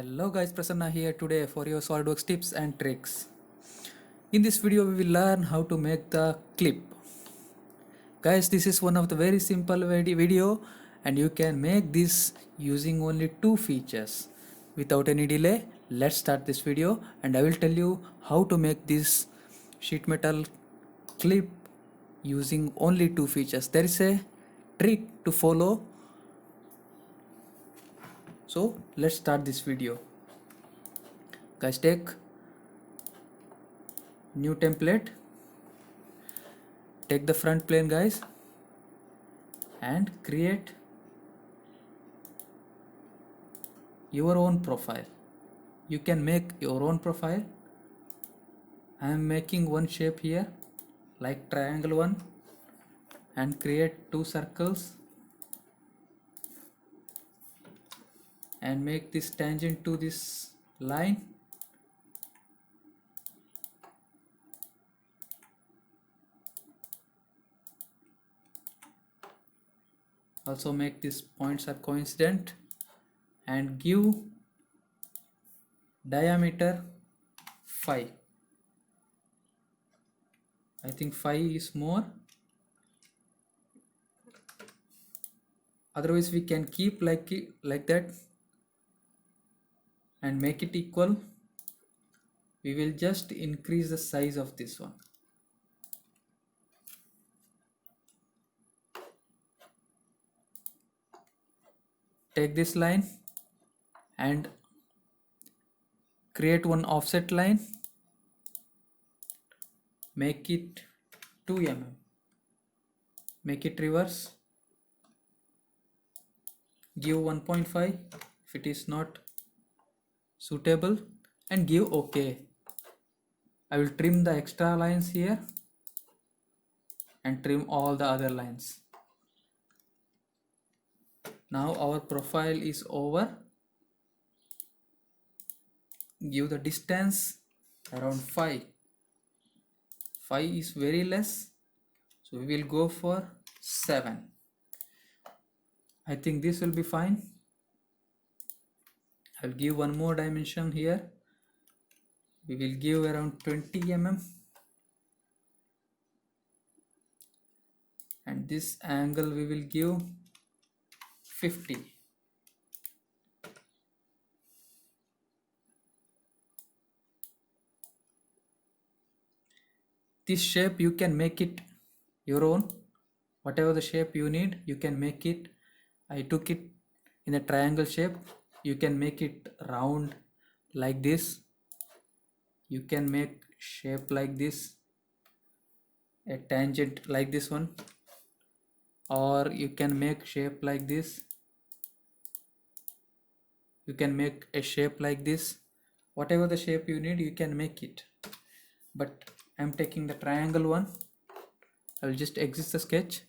Hello guys, Prasanna here today for your SolidWorks tips and tricks. In this video we will learn how to make the clip. Guys, this is one of the very simple video and you can make this using only two features. Without any delay, let's start this video and I will tell you how to make this sheet metal clip using only two features. There is a trick to follow. So let's start this video. Guys, take new template, take the front plane guys and create your own profile. You can make your own profile. I am making one shape here like triangle one and create two circles and make this tangent to this line. Also make these points are coincident and give diameter 5. I think 5 is more. Otherwise we can keep like that and make it equal. We will just increase the size of this one. Take this line and create one offset line. Make it 2 mm. Make it reverse. Give 1.5 if it is not suitable and give OK. I will trim the extra lines here and trim all the other lines. Now our profile is over. Give the distance around 5. 5 is very less, so we will go for 7. I think this will be fine. I'll give one more dimension here. We will give around 20 mm and this angle we will give 50. This shape you can make it your own. Whatever the shape you need, you can make it. I took it in a triangle shape. You can make it round like this. You can make shape like this, a tangent like this one, or you can make shape like this. You can make a shape like this. Whatever the shape you need, you can make it. But I'm taking the triangle one. I will just exit the sketch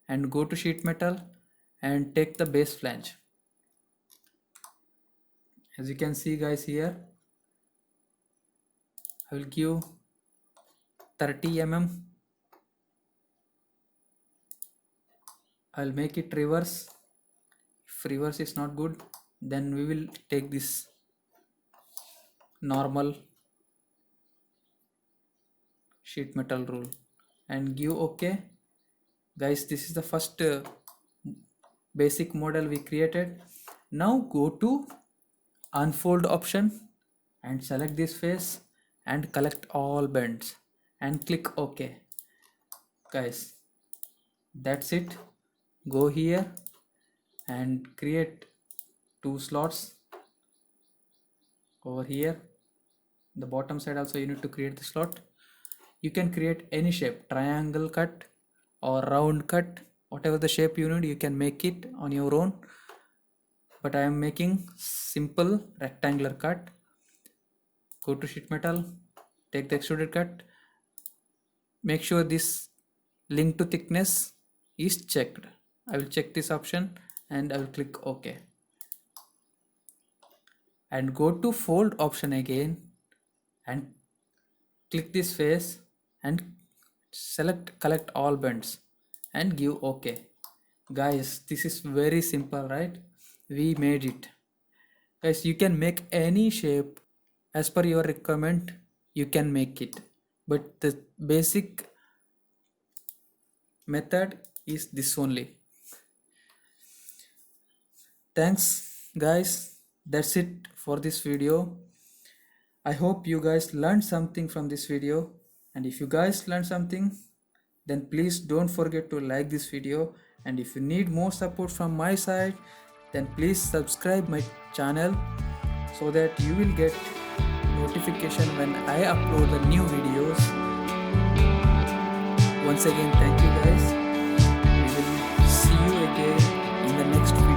and go to sheet metal and take the base flange. As you can see guys here, I will give 30 mm. I'll make it reverse. If reverse is not good, then we will take this normal sheet metal rule and give OK. Guys, this is the first basic model we created. Now go to unfold option and select this face and collect all bends and click OK. Guys, that's it. Go here and create two slots over here. The bottom side also you need to create the slot. You can create any shape, triangle cut or round cut, whatever the shape you need, you can make it on your own. But I am making simple rectangular cut. Go to sheet metal, take the extruded cut. Make sure this link to thickness is checked. I will check this option and I will click OK. And go to fold option again and click this face and select collect all bends and give OK. Guys, this is very simple, right? We made it. Guys, you can make any shape as per your requirement. You can make it, but the basic method is this only. Thanks guys, that's it for this video. I hope you guys learned something from this video, and if you guys learned something, then please don't forget to like this video, and if you need more support from my side, then please subscribe my channel so that you will get notification when I upload the new videos. Once again, thank you guys. We will see you again in the next video.